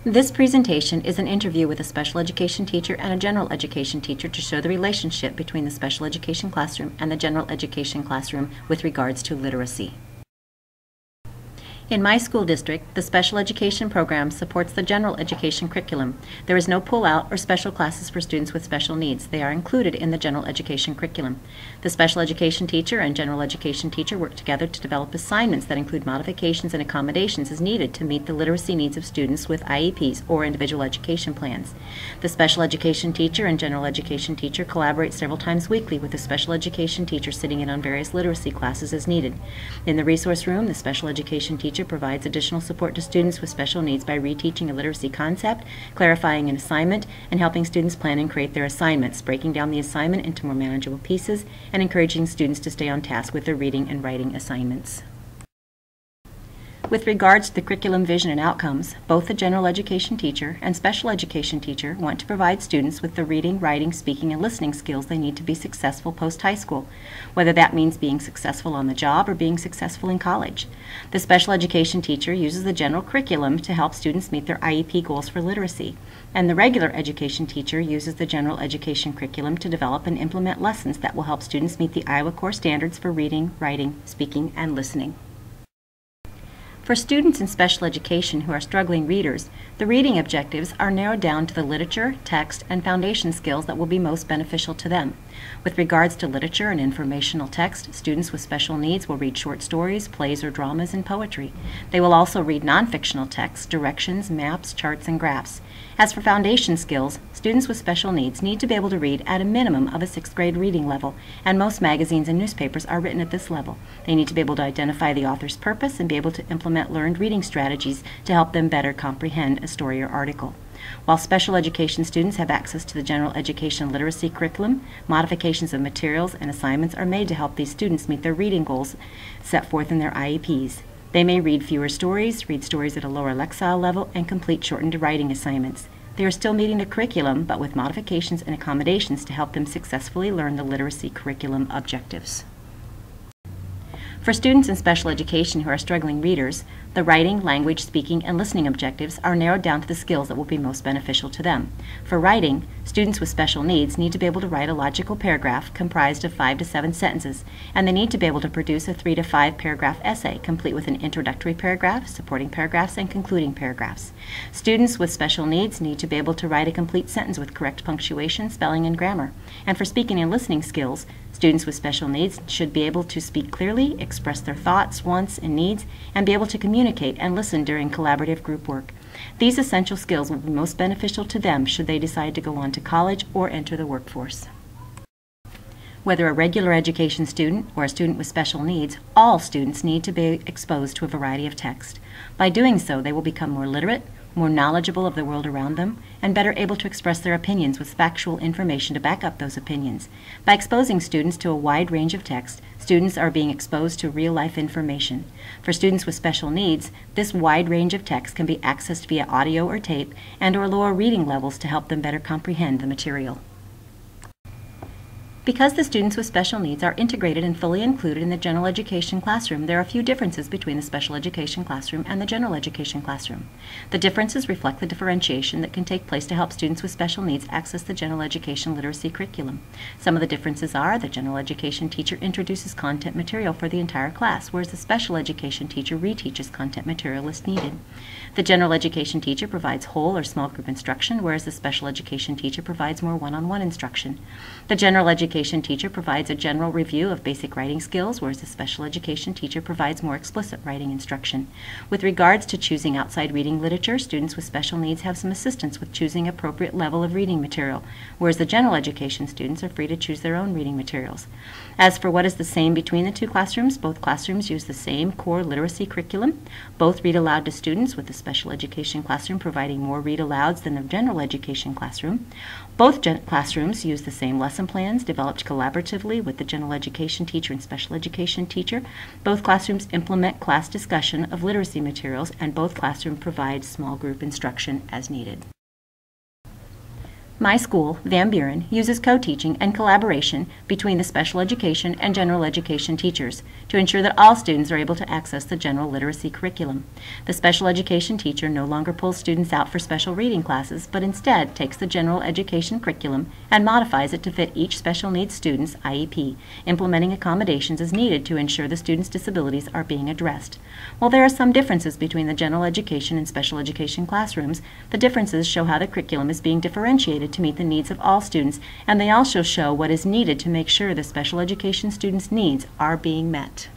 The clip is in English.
This presentation is an interview with a special education teacher and a general education teacher to show the relationship between the special education classroom and the general education classroom with regards to literacy. In my school district, the special education program supports the general education curriculum. There is no pull-out or special classes for students with special needs. They are included in the general education curriculum. The special education teacher and general education teacher work together to develop assignments that include modifications and accommodations as needed to meet the literacy needs of students with IEPs or individual education plans. The special education teacher and general education teacher collaborate several times weekly with the special education teacher sitting in on various literacy classes as needed. In the resource room, the special education teacher provides additional support to students with special needs by reteaching a literacy concept, clarifying an assignment, and helping students plan and create their assignments, breaking down the assignment into more manageable pieces, and encouraging students to stay on task with their reading and writing assignments. With regards to the curriculum vision and outcomes, both the general education teacher and special education teacher want to provide students with the reading, writing, speaking, and listening skills they need to be successful post-high school, whether that means being successful on the job or being successful in college. The special education teacher uses the general curriculum to help students meet their IEP goals for literacy, and the regular education teacher uses the general education curriculum to develop and implement lessons that will help students meet the Iowa Core standards for reading, writing, speaking, and listening. For students in special education who are struggling readers, the reading objectives are narrowed down to the literature, text, and foundation skills that will be most beneficial to them. With regards to literature and informational text, students with special needs will read short stories, plays or dramas, and poetry. They will also read non-fictional texts, directions, maps, charts, and graphs. As for foundation skills, students with special needs need to be able to read at a minimum of a 6th grade reading level, and most magazines and newspapers are written at this level. They need to be able to identify the author's purpose and be able to implement learned reading strategies to help them better comprehend a story or article. While special education students have access to the general education literacy curriculum, modifications of materials and assignments are made to help these students meet their reading goals set forth in their IEPs. They may read fewer stories, read stories at a lower lexile level, and complete shortened writing assignments. They are still meeting the curriculum, but with modifications and accommodations to help them successfully learn the literacy curriculum objectives. For students in special education who are struggling readers, the writing, language, speaking, and listening objectives are narrowed down to the skills that will be most beneficial to them. For writing, students with special needs need to be able to write a logical paragraph comprised of 5 to 7 sentences, and they need to be able to produce a 3 to 5 paragraph essay, complete with an introductory paragraph, supporting paragraphs, and concluding paragraphs. Students with special needs need to be able to write a complete sentence with correct punctuation, spelling, and grammar. And for speaking and listening skills, students with special needs should be able to speak clearly, express their thoughts, wants, and needs, and be able to communicate and listen during collaborative group work. These essential skills will be most beneficial to them should they decide to go on to college or enter the workforce. Whether a regular education student or a student with special needs, all students need to be exposed to a variety of text. By doing so, they will become more literate, more knowledgeable of the world around them, and better able to express their opinions with factual information to back up those opinions. By exposing students to a wide range of text, students are being exposed to real-life information. For students with special needs, this wide range of text can be accessed via audio or tape and/or lower reading levels to help them better comprehend the material. Because the students with special needs are integrated and fully included in the general education classroom, there are a few differences between the special education classroom and the general education classroom. The differences reflect the differentiation that can take place to help students with special needs access the general education literacy curriculum. Some of the differences are the general education teacher introduces content material for the entire class, whereas the special education teacher reteaches content material as needed. The general education teacher provides whole or small group instruction, whereas the special education teacher provides more one-on-one instruction. The general education teacher provides a general review of basic writing skills, whereas the special education teacher provides more explicit writing instruction. With regards to choosing outside reading literature, students with special needs have some assistance with choosing appropriate level of reading material, whereas the general education students are free to choose their own reading materials. As for what is the same between the two classrooms, both classrooms use the same core literacy curriculum. Both read aloud to students, with the special education classroom providing more read-alouds than the general education classroom. Both classrooms use the same lesson plans developed collaboratively with the general education teacher and special education teacher. Both classrooms implement class discussion of literacy materials, and both classrooms provide small group instruction as needed. My school, Van Buren, uses co-teaching and collaboration between the special education and general education teachers to ensure that all students are able to access the general literacy curriculum. The special education teacher no longer pulls students out for special reading classes, but instead takes the general education curriculum and modifies it to fit each special needs student's IEP, implementing accommodations as needed to ensure the student's disabilities are being addressed. While there are some differences between the general education and special education classrooms, the differences show how the curriculum is being differentiated to meet the needs of all students, and they also show what is needed to make sure the special education students' needs are being met.